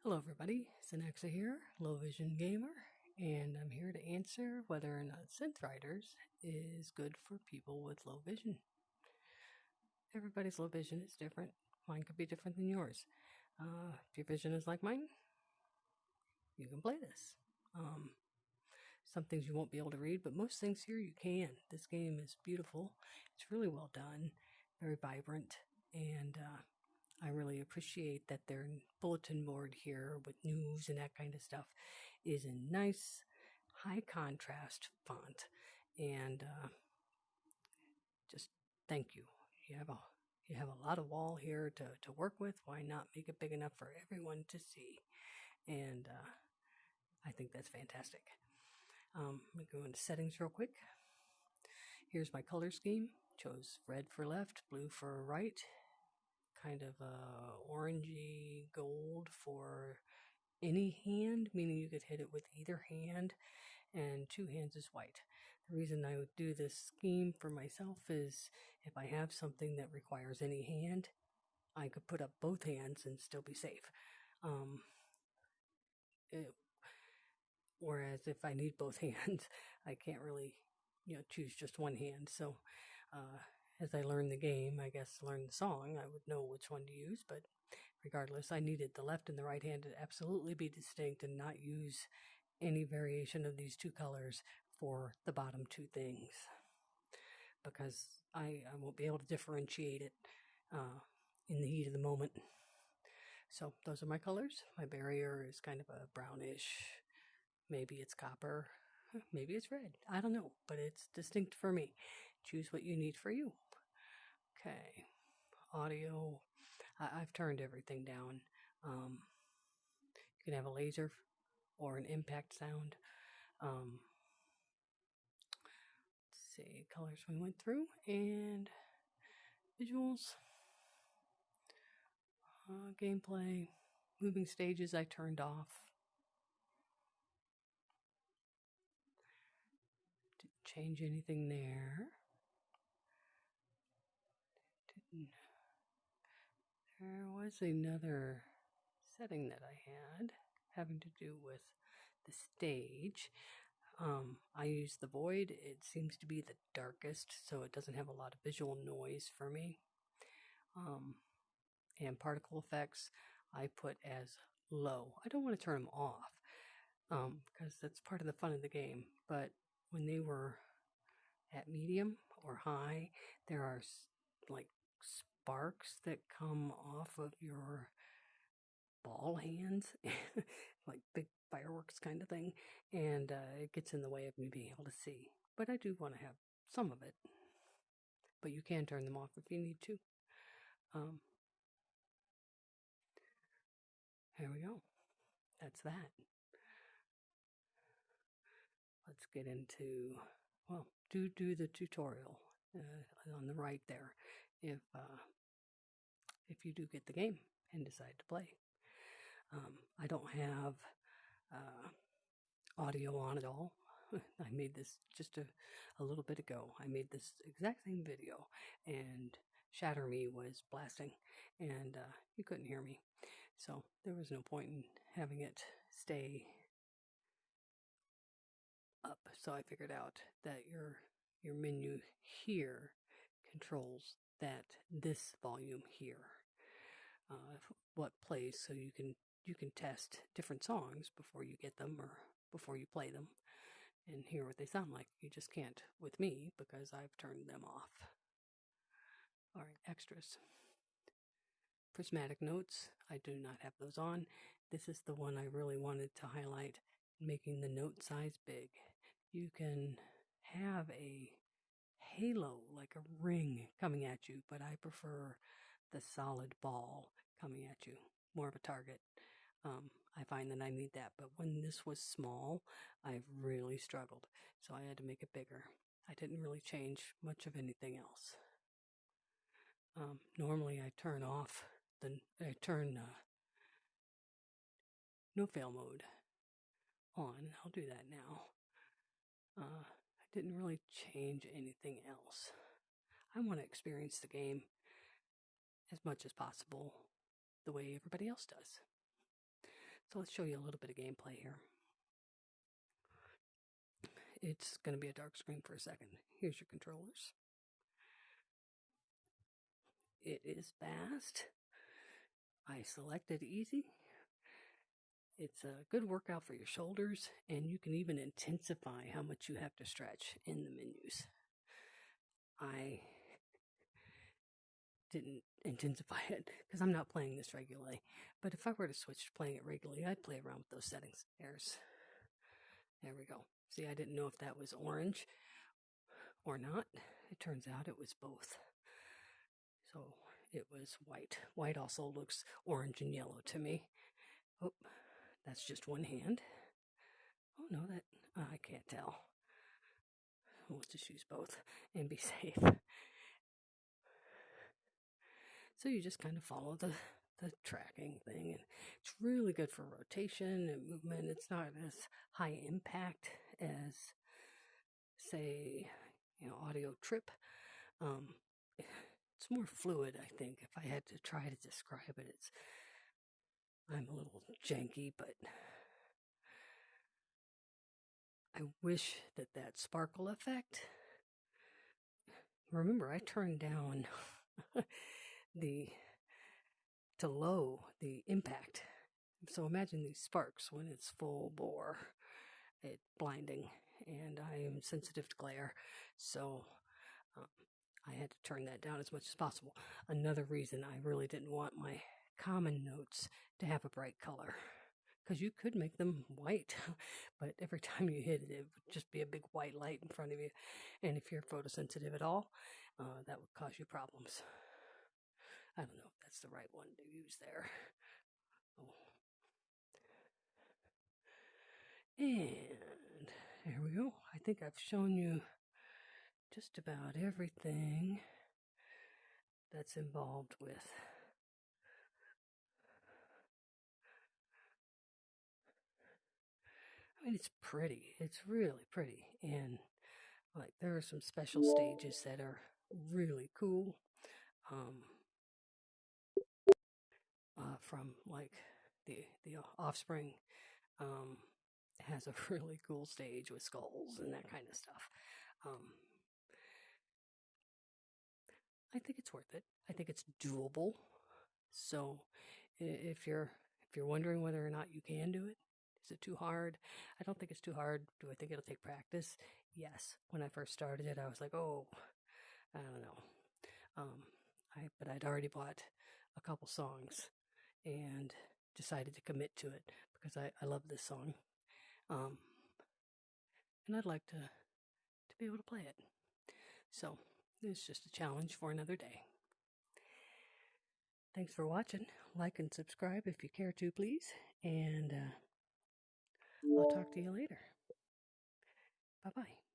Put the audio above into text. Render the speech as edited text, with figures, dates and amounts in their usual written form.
Hello everybody, Zenaxa here, low vision gamer, and I'm here to answer whether or not Synth Riders is good for people with low vision. Everybody's low vision is different. Mine could be different than yours. If your vision is like mine, you can play this. Some things you won't be able to read, but most things here you can. This game is beautiful. It's really well done, very vibrant, and I really appreciate that their bulletin board here with news and that kind of stuff is in nice, high contrast font. And just thank you. You have a lot of wall here to work with. Why not make it big enough for everyone to see? And I think that's fantastic. Let me go into settings real quick. Here's my color scheme. Chose red for left, blue for right, kind of orangey gold for any hand, meaning you could hit it with either hand, and two hands is white. The reason I would do this scheme for myself is if I have something that requires any hand, I could put up both hands and still be safe. Whereas if I need both hands, I can't really, choose just one hand. So as I learned the game, I guess learn the song, I would know which one to use. But regardless, I needed the left and the right hand to absolutely be distinct and not use any variation of these two colors for the bottom two things, because I won't be able to differentiate it in the heat of the moment. So those are my colors. My barrier is kind of a brownish, maybe it's copper, maybe it's red. I don't know, but it's distinct for me. Choose what you need for you. Okay, audio. I've turned everything down. You can have a laser or an impact sound. Let's see, colors we went through, and visuals, gameplay, moving stages I turned off. Didn't change anything there. There was another setting that I had having to do with the stage. I use the void. It seems to be the darkest, so it doesn't have a lot of visual noise for me. And particle effects I put as low. I don't want to turn them off because that's part of the fun of the game. But when they were at medium or high, there are like sparks that come off of your ball hands, like big fireworks kind of thing, and it gets in the way of me being able to see. But I do want to have some of it. But you can turn them off if you need to. Here we go. That's that. Let's get into, well, do the tutorial on the right there if you do get the game and decide to play. I don't have audio on at all. I made this just a little bit ago. I made this exact same video, and Shatter Me was blasting, and you couldn't hear me. So there was no point in having it stay up. So I figured out that your menu here controls this volume here, what plays, so you can test different songs before you get them or before you play them and hear what they sound like. You just can't with me because I've turned them off. All right, extras. Prismatic notes, I do not have those on. This is the one I really wanted to highlight, making the note size big. You can have a halo, like a ring coming at you, but I prefer the solid ball coming at you, more of a target. I find that I need that, but when this was small, I really struggled, so I had to make it bigger. I didn't really change much of anything else. Normally I turn no fail mode on, and I'll do that now. I didn't really change anything else. I want to experience the game as much as possible the way everybody else does. So let's show you a little bit of gameplay here. It's going to be a dark screen for a second. Here's your controllers. It is fast. I selected easy. It's a good workout for your shoulders, and you can even intensify how much you have to stretch in the menus. I didn't intensify it because I'm not playing this regularly. But if I were to switch to playing it regularly, I'd play around with those settings. There we go. See, I didn't know if that was orange or not. It turns out it was both. So it was white. White also looks orange and yellow to me. Oh, that's just one hand. Oh no, I can't tell. We'll just use both and be safe. So you just kind of follow the tracking thing, and it's really good for rotation and movement. It's not as high impact as, say, audio trip. It's more fluid, I think. If I had to try to describe it, I'm a little janky, but I wish that sparkle effect. Remember, I turned down to low the impact. So imagine these sparks when it's full bore. It's blinding, and I am sensitive to glare, so I had to turn that down as much as possible. Another reason I really didn't want my common notes to have a bright color, because you could make them white, but every time you hit it, it would just be a big white light in front of you, and if you're photosensitive at all, that would cause you problems. I don't know if that's the right one to use there. Oh. And there we go. I think I've shown you just about everything that's involved with it's pretty. It's really pretty. And like there are some special stages that are really cool. From like the Offspring has a really cool stage with skulls and that kind of stuff. I think it's worth it. I think it's doable. So if you're wondering whether or not you can do it, is it too hard? I don't think it's too hard. Do I think it'll take practice? Yes. When I first started it, I was like, oh, I don't know. But I'd already bought a couple songs and decided to commit to it because I love this song. And I'd like to be able to play it. So it's just a challenge for another day. Thanks for watching. Like and subscribe if you care to, please. And I'll talk to you later. Bye-bye.